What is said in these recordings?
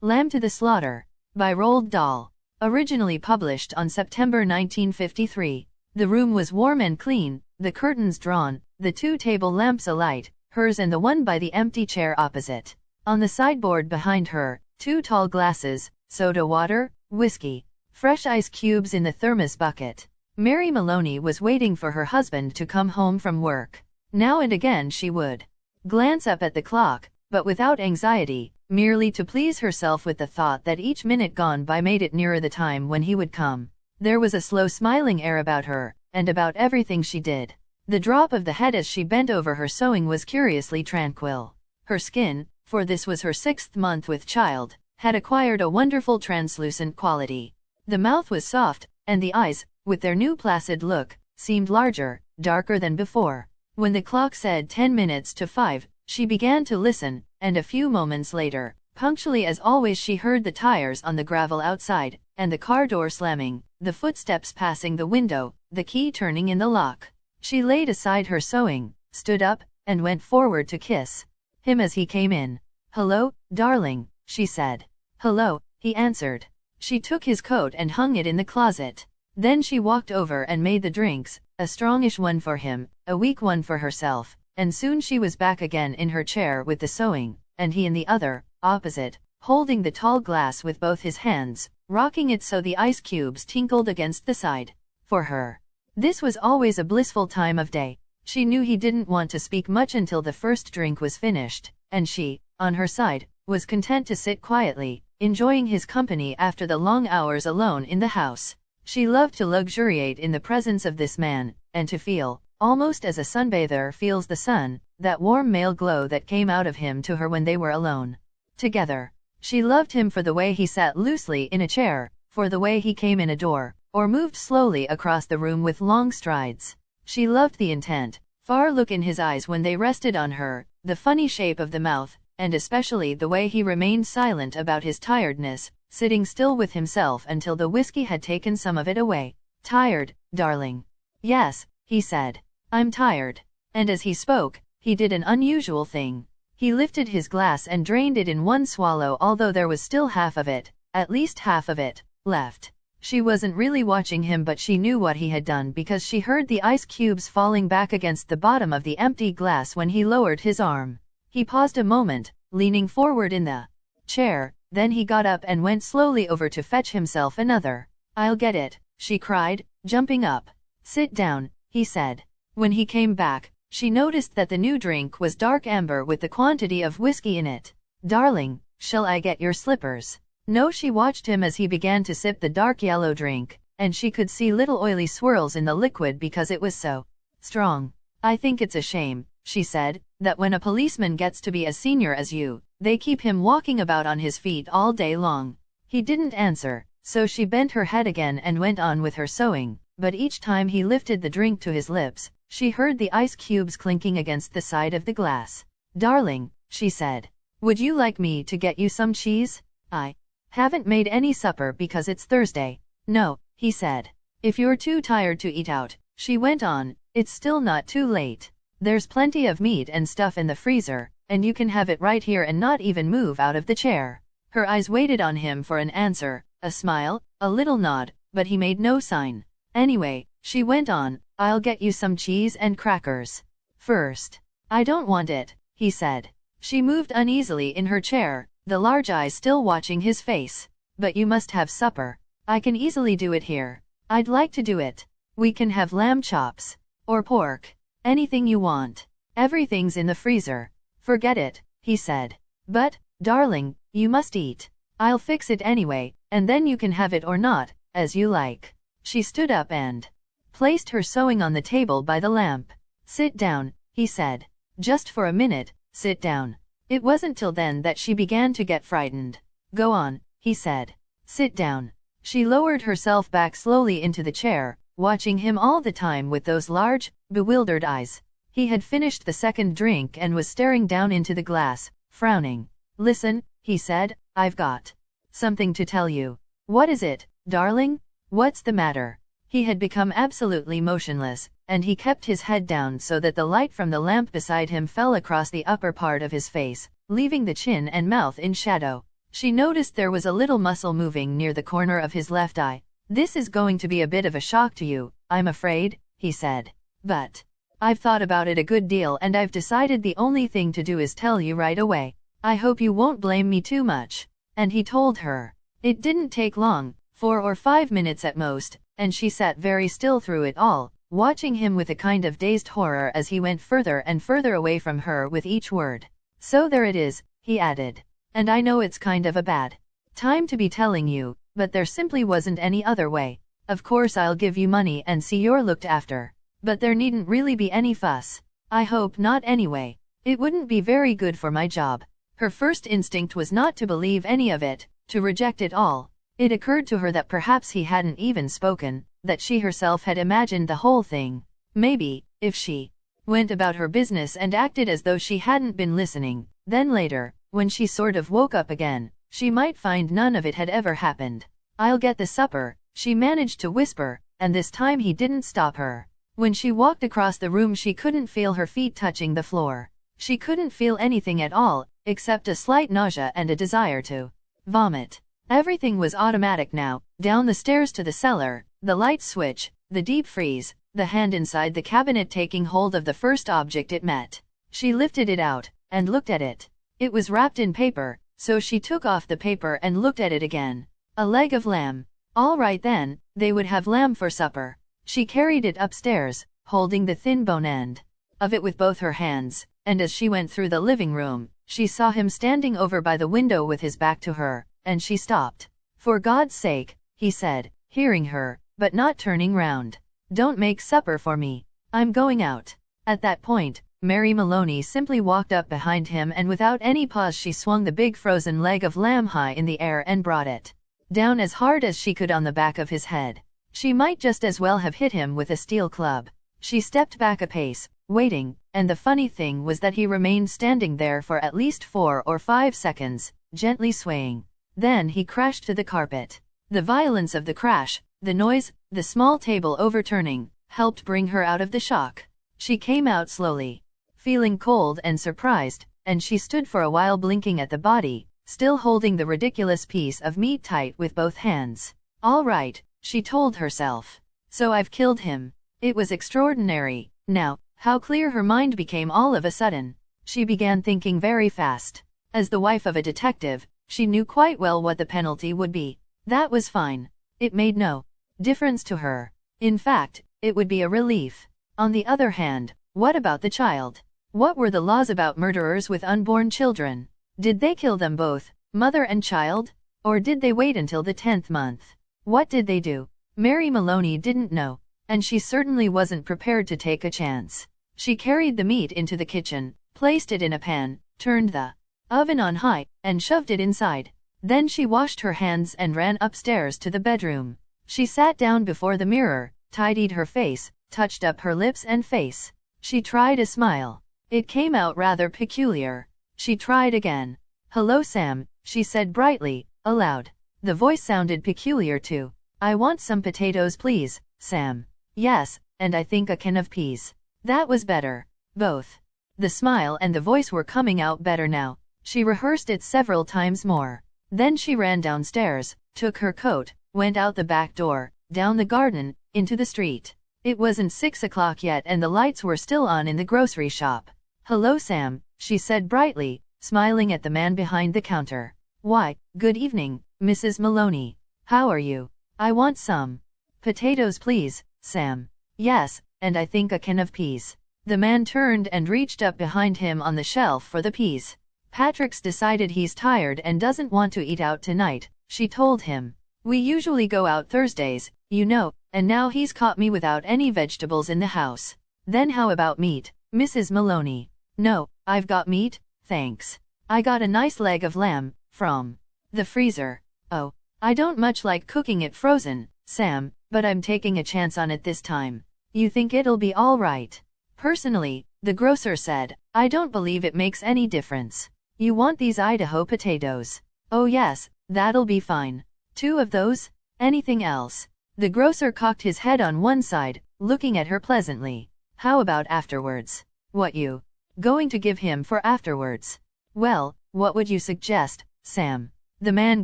Lamb to the Slaughter, by Roahld Dahl. Originally published on September 1953. The room was warm and clean, the curtains drawn, the two table lamps alight, hers and the one by the empty chair opposite. On the sideboard behind her, two tall glasses, soda water, whiskey, fresh ice cubes in the thermos bucket. Mary Maloney was waiting for her husband to come home from work. Now and again she would glance up at the clock, but without anxiety, merely to please herself with the thought that each minute gone by made it nearer the time when he would come. There was a slow smiling air about her, and about everything she did. The drop of the head as she bent over her sewing was curiously tranquil. Her skin, for this was her 6th month with child, had acquired a wonderful translucent quality. The mouth was soft, and the eyes, with their new placid look, seemed larger, darker than before. When the clock said 10 minutes to 5, she began to listen, and a few moments later, punctually as always, she heard the tires on the gravel outside, and the car door slamming, the footsteps passing the window, the key turning in the lock. She laid aside her sewing, stood up, and went forward to kiss him as he came in. "Hello, darling," she said. "Hello," he answered. She took his coat and hung it in the closet. Then she walked over and made the drinks, a strongish one for him, a weak one for herself, and soon she was back again in her chair with the sewing, and he in the other, opposite, holding the tall glass with both his hands, rocking it so the ice cubes tinkled against the side. For her, this was always a blissful time of day. She knew he didn't want to speak much until the first drink was finished, and she, on her side, was content to sit quietly, enjoying his company after the long hours alone in the house. She loved to luxuriate in the presence of this man, and to feel, almost as a sunbather feels the sun, that warm male glow that came out of him to her when they were alone together. She loved him for the way he sat loosely in a chair, for the way he came in a door, or moved slowly across the room with long strides. She loved the intent, far look in his eyes when they rested on her, the funny shape of the mouth, and especially the way he remained silent about his tiredness, sitting still with himself until the whiskey had taken some of it away. "Tired, darling?" "Yes," he said. "I'm tired." And as he spoke, he did an unusual thing. He lifted his glass and drained it in one swallow, although there was still half of it, at least half of it, left. She wasn't really watching him, but she knew what he had done because she heard the ice cubes falling back against the bottom of the empty glass when he lowered his arm. He paused a moment, leaning forward in the chair, then he got up and went slowly over to fetch himself another. "I'll get it," she cried, jumping up. "Sit down," he said. When he came back, she noticed that the new drink was dark amber with the quantity of whiskey in it. "Darling, shall I get your slippers?" No, she watched him as he began to sip the dark yellow drink, and she could see little oily swirls in the liquid because it was so strong. "I think it's a shame," she said, "that when a policeman gets to be as senior as you, they keep him walking about on his feet all day long." He didn't answer, so she bent her head again and went on with her sewing, but each time he lifted the drink to his lips, she heard the ice cubes clinking against the side of the glass. "Darling," she said, "would you like me to get you some cheese? I haven't made any supper because it's Thursday." "No," he said. "If you're too tired to eat out," she went on, "it's still not too late. There's plenty of meat and stuff in the freezer, and you can have it right here and not even move out of the chair." Her eyes waited on him for an answer, a smile, a little nod, but he made no sign. "Anyway," she went on, "I'll get you some cheese and crackers first." "I don't want it," he said. She moved uneasily in her chair, the large eyes still watching his face. "But you must have supper." "I can easily do it here." "I'd like to do it." "We can have lamb chops. Or pork. Anything you want. Everything's in the freezer." "Forget it," he said. "But, darling, you must eat." "I'll fix it anyway, and then you can have it or not, as you like." She stood up and placed her sewing on the table by the lamp. "Sit down," he said. "Just for a minute, sit down." It wasn't till then that she began to get frightened. "Go on," he said. "Sit down." She lowered herself back slowly into the chair, watching him all the time with those large, bewildered eyes. He had finished the second drink and was staring down into the glass, frowning. "Listen," he said, "I've got something to tell you." "What is it, darling? What's the matter?" He had become absolutely motionless, and he kept his head down so that the light from the lamp beside him fell across the upper part of his face, leaving the chin and mouth in shadow. She noticed there was a little muscle moving near the corner of his left eye. "This is going to be a bit of a shock to you, I'm afraid," he said. "But I've thought about it a good deal and I've decided the only thing to do is tell you right away. I hope you won't blame me too much." And he told her. It didn't take long, 4 or 5 minutes at most, and she sat very still through it all, watching him with a kind of dazed horror as he went further and further away from her with each word. "So there it is," he added. "And I know it's kind of a bad time to be telling you, but there simply wasn't any other way. Of course I'll give you money and see you're looked after. But there needn't really be any fuss. I hope not anyway. It wouldn't be very good for my job." Her first instinct was not to believe any of it, to reject it all. It occurred to her that perhaps he hadn't even spoken, that she herself had imagined the whole thing. Maybe, if she went about her business and acted as though she hadn't been listening, then later, when she sort of woke up again, she might find none of it had ever happened. "I'll get the supper," she managed to whisper, and this time he didn't stop her. When she walked across the room she couldn't feel her feet touching the floor. She couldn't feel anything at all, except a slight nausea and a desire to vomit. Everything was automatic now, down the stairs to the cellar, the light switch, the deep freeze, the hand inside the cabinet taking hold of the first object it met. She lifted it out, and looked at it. It was wrapped in paper, so she took off the paper and looked at it again. A leg of lamb. All right then, they would have lamb for supper. She carried it upstairs, holding the thin bone end of it with both her hands, and as she went through the living room, she saw him standing over by the window with his back to her, and she stopped. "For God's sake," he said, hearing her, but not turning round. "Don't make supper for me. I'm going out." At that point, Mary Maloney simply walked up behind him and without any pause she swung the big frozen leg of lamb high in the air and brought it down as hard as she could on the back of his head. She might just as well have hit him with a steel club. She stepped back a pace, waiting, and the funny thing was that he remained standing there for at least 4 or 5 seconds, gently swaying. Then he crashed to the carpet. The violence of the crash, the noise, the small table overturning, helped bring her out of the shock. She came out slowly, feeling cold and surprised, and she stood for a while blinking at the body, still holding the ridiculous piece of meat tight with both hands. "All right," she told herself. "So I've killed him." It was extraordinary, now, how clear her mind became all of a sudden. She began thinking very fast. As the wife of a detective, she knew quite well what the penalty would be. That was fine. It made no difference to her. In fact, it would be a relief. On the other hand, what about the child? What were the laws about murderers with unborn children? Did they kill them both, mother and child? Or did they wait until the 10th month? What did they do? Mary Maloney didn't know, and she certainly wasn't prepared to take a chance. She carried the meat into the kitchen, placed it in a pan, turned the oven on high, and shoved it inside. Then she washed her hands and ran upstairs to the bedroom. She sat down before the mirror, tidied her face, touched up her lips and face. She tried a smile. It came out rather peculiar. She tried again. "Hello Sam," she said brightly, aloud. The voice sounded peculiar too. "I want some potatoes please, Sam." "Yes, and I think a can of peas." That was better. Both the smile and the voice were coming out better now. She rehearsed it several times more. Then she ran downstairs, took her coat, went out the back door, down the garden, into the street. It wasn't 6 o'clock yet and the lights were still on in the grocery shop. "Hello Sam," she said brightly, smiling at the man behind the counter. "Why, good evening, Mrs. Maloney. How are you? I want some potatoes please, Sam." "Yes, and I think a can of peas." The man turned and reached up behind him on the shelf for the peas. "Patrick's decided he's tired and doesn't want to eat out tonight," she told him. "We usually go out Thursdays, you know, and now he's caught me without any vegetables in the house." "Then how about meat, Mrs. Maloney?" "No, I've got meat, thanks. I got a nice leg of lamb, from the freezer." "Oh, I don't much like cooking it frozen, Sam, but I'm taking a chance on it this time." "You think it'll be all right?" "Personally," the grocer said, "I don't believe it makes any difference." "You want these Idaho potatoes?" "Oh yes, that'll be fine. 2 of those? Anything else?" The grocer cocked his head on one side, looking at her pleasantly. "How about afterwards?" "What you going to give him for afterwards?" "Well, what would you suggest, Sam?" The man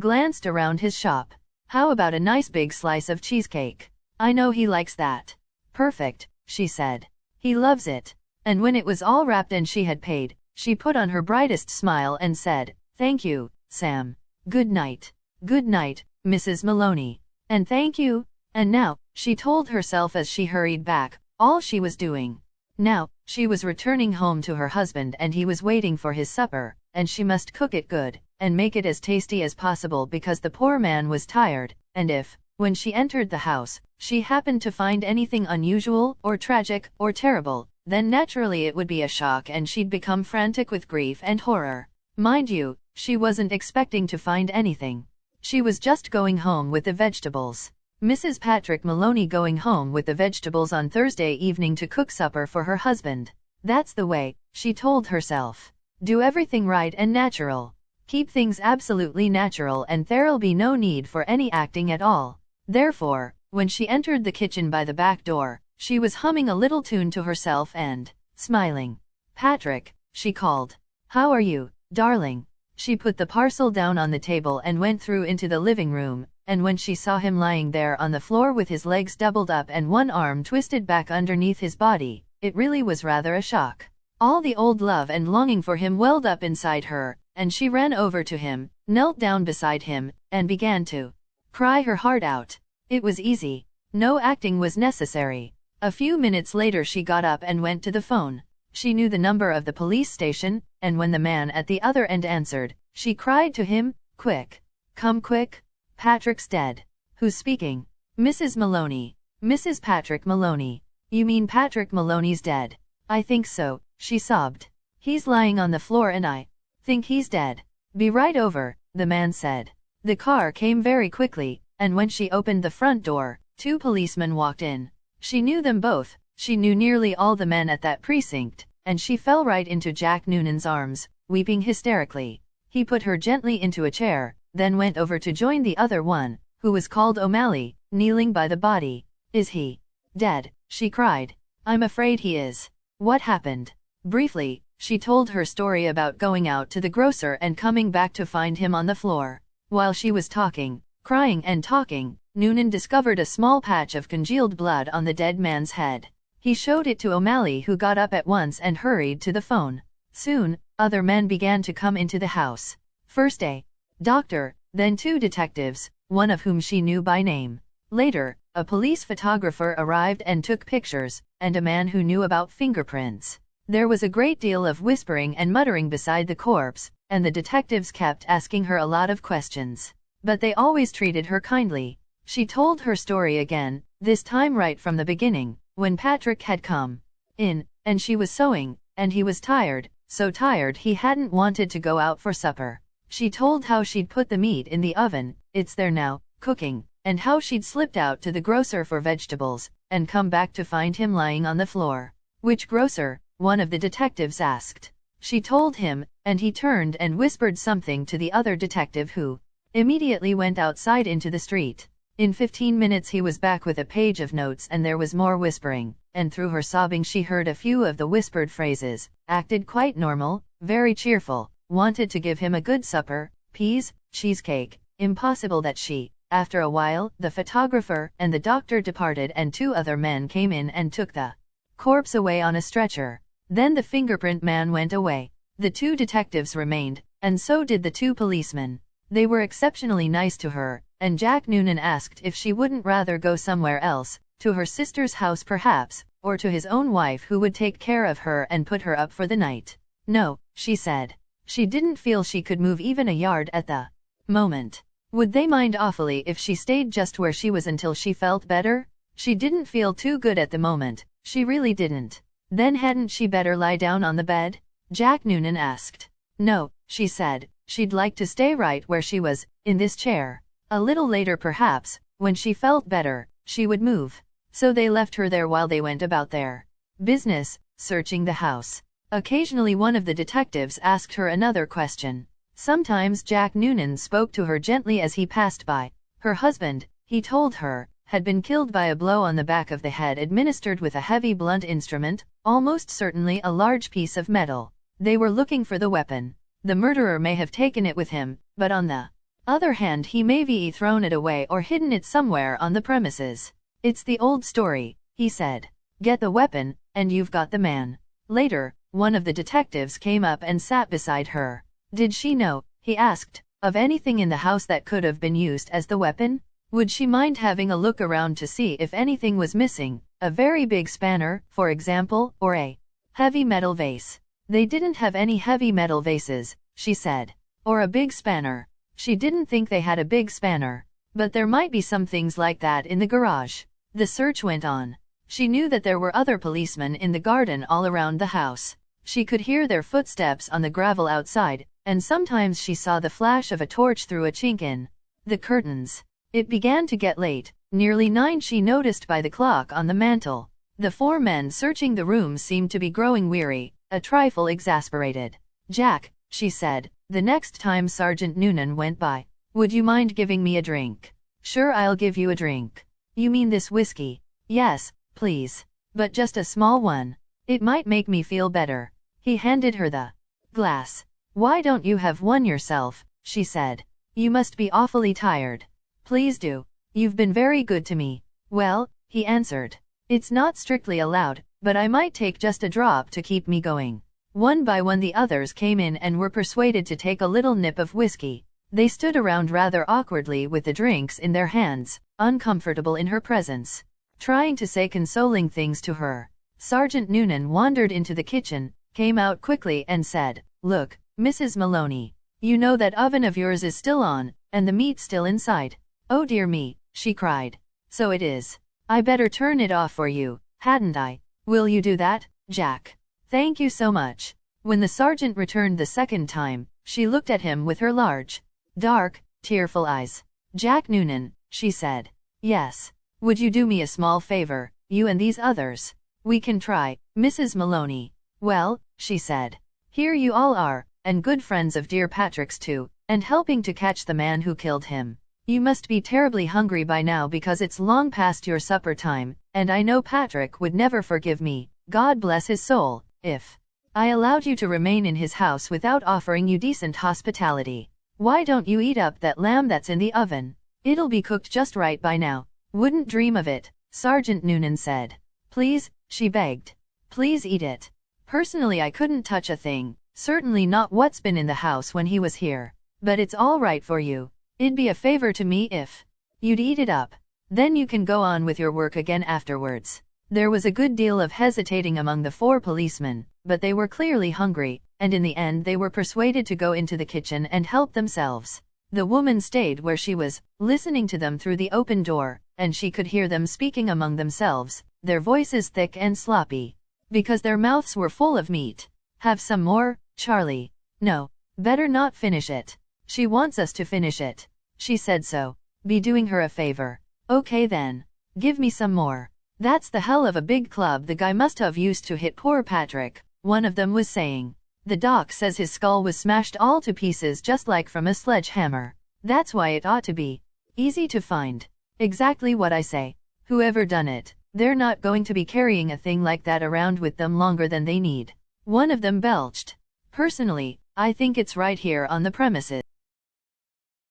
glanced around his shop. How about a nice big slice of cheesecake? I know he likes that. Perfect, she said. He loves it. And when it was all wrapped and she had paid, she put on her brightest smile and said, "Thank you, Sam. Good night." "Good night, Mrs. Maloney." "And thank you." And now, she told herself as she hurried back, all she was doing. Now, she was returning home to her husband and he was waiting for his supper, and she must cook it good, and make it as tasty as possible because the poor man was tired, and if, when she entered the house, she happened to find anything unusual, or tragic, or terrible, then naturally it would be a shock and she'd become frantic with grief and horror. Mind you, she wasn't expecting to find anything. She was just going home with the vegetables. Mrs. Patrick Maloney going home with the vegetables on Thursday evening to cook supper for her husband. That's the way, she told herself. Do everything right and natural. Keep things absolutely natural and there'll be no need for any acting at all. Therefore, when she entered the kitchen by the back door, she was humming a little tune to herself and smiling. "Patrick," she called. "How are you, darling?" She put the parcel down on the table and went through into the living room, and when she saw him lying there on the floor with his legs doubled up and one arm twisted back underneath his body, it really was rather a shock. All the old love and longing for him welled up inside her, and she ran over to him, knelt down beside him, and began to cry her heart out. It was easy. No acting was necessary. A few minutes later she got up and went to the phone. She knew the number of the police station, and when the man at the other end answered, she cried to him, "Quick! Come quick! Patrick's dead." "Who's speaking?" "Mrs. Maloney." "Mrs. Patrick Maloney. You mean Patrick Maloney's dead?" "I think so," she sobbed. "He's lying on the floor and I think he's dead." "Be right over," the man said. The car came very quickly, and when she opened the front door, 2 policemen walked in. She knew them both. She knew nearly all the men at that precinct, and she fell right into Jack Noonan's arms, weeping hysterically. He put her gently into a chair, then went over to join the other one, who was called O'Malley, kneeling by the body. "Is he dead?" she cried. "I'm afraid he is." "What happened?" Briefly, she told her story about going out to the grocer and coming back to find him on the floor. While she was talking, crying and talking, Noonan discovered a small patch of congealed blood on the dead man's head. He showed it to O'Malley, who got up at once and hurried to the phone. Soon, other men began to come into the house. First a doctor, then 2 detectives, one of whom she knew by name. Later, a police photographer arrived and took pictures, and a man who knew about fingerprints. There was a great deal of whispering and muttering beside the corpse, and the detectives kept asking her a lot of questions. But they always treated her kindly. She told her story again, this time right from the beginning, when Patrick had come in, and she was sewing, and he was tired, so tired he hadn't wanted to go out for supper. She told how she'd put the meat in the oven, it's there now, cooking, and how she'd slipped out to the grocer for vegetables, and come back to find him lying on the floor. "Which grocer?" one of the detectives asked. She told him, and he turned and whispered something to the other detective, who immediately went outside into the street. In 15 minutes he was back with a page of notes, and there was more whispering, and through her sobbing she heard a few of the whispered phrases. "Acted quite normal, very cheerful, wanted to give him a good supper, peas, cheesecake, impossible that she..." After a while, the photographer and the doctor departed and 2 other men came in and took the corpse away on a stretcher. Then the fingerprint man went away. The 2 detectives remained, and so did the 2 policemen. They were exceptionally nice to her, and Jack Noonan asked if she wouldn't rather go somewhere else, to her sister's house perhaps, or to his own wife who would take care of her and put her up for the night. No, she said. She didn't feel she could move even a yard at the moment. Would they mind awfully if she stayed just where she was until she felt better? She didn't feel too good at the moment, she really didn't. Then hadn't she better lie down on the bed? Jack Noonan asked. No, she said, she'd like to stay right where she was, in this chair. A little later perhaps, when she felt better, she would move. So they left her there while they went about their business, searching the house. Occasionally one of the detectives asked her another question. Sometimes Jack Noonan spoke to her gently as he passed by. Her husband, he told her, had been killed by a blow on the back of the head administered with a heavy blunt instrument, almost certainly a large piece of metal. They were looking for the weapon. The murderer may have taken it with him, but on the other hand he maybe thrown it away or hidden it somewhere on the premises. It's the old story, he said. Get the weapon, and you've got the man. Later, one of the detectives came up and sat beside her. Did she know, he asked, of anything in the house that could have been used as the weapon? Would she mind having a look around to see if anything was missing, a very big spanner, for example, or a heavy metal vase? They didn't have any heavy metal vases, she said. Or a big spanner. She didn't think they had a big spanner. But there might be some things like that in the garage. The search went on. She knew that there were other policemen in the garden all around the house. She could hear their footsteps on the gravel outside, and sometimes she saw the flash of a torch through a chink in the curtains. It began to get late, nearly 9 she noticed by the clock on the mantel. The 4 men searching the room seemed to be growing weary, a trifle exasperated. Jack, she said, the next time Sergeant Noonan went by, would you mind giving me a drink? Sure, I'll give you a drink. You mean this whiskey? Yes, please. But just a small one. It might make me feel better. He handed her the glass. Why don't you have one yourself? She said. You must be awfully tired. Please do. You've been very good to me. Well, he answered. It's not strictly allowed, but I might take just a drop to keep me going. One by one the others came in and were persuaded to take a little nip of whiskey. They stood around rather awkwardly with the drinks in their hands, uncomfortable in her presence, trying to say consoling things to her. Sergeant Noonan wandered into the kitchen, came out quickly and said, Look, Mrs. Maloney, you know that oven of yours is still on, and the meat still inside. Oh dear me, she cried. So it is. I better turn it off for you, hadn't I? Will you do that, Jack? Thank you so much. When the sergeant returned the second time, she looked at him with her large, dark, tearful eyes. Jack Noonan, she said. Yes. Would you do me a small favor, you and these others? We can try, Mrs. Maloney. Well, she said. Here you all are, and good friends of dear Patrick's too, and helping to catch the man who killed him. You must be terribly hungry by now because it's long past your supper time, and I know Patrick would never forgive me, God bless his soul, if I allowed you to remain in his house without offering you decent hospitality. Why don't you eat up that lamb that's in the oven? It'll be cooked just right by now. Wouldn't dream of it, Sergeant Noonan said. Please, she begged. Please eat it. Personally I couldn't touch a thing, certainly not what's been in the house when he was here. But it's all right for you. It'd be a favor to me if you'd eat it up. Then you can go on with your work again afterwards. There was a good deal of hesitating among the 4 policemen, but they were clearly hungry, and in the end they were persuaded to go into the kitchen and help themselves. The woman stayed where she was, listening to them through the open door, and she could hear them speaking among themselves, their voices thick and sloppy, because their mouths were full of meat. Have some more, Charlie? No, better not finish it. She wants us to finish it. She said so. Be doing her a favor. Okay then. Give me some more. That's the hell of a big club the guy must have used to hit poor Patrick, one of them was saying. The doc says his skull was smashed all to pieces just like from a sledgehammer. That's why it ought to be easy to find. Exactly what I say. Whoever done it, they're not going to be carrying a thing like that around with them longer than they need. One of them belched. Personally, I think it's right here on the premises.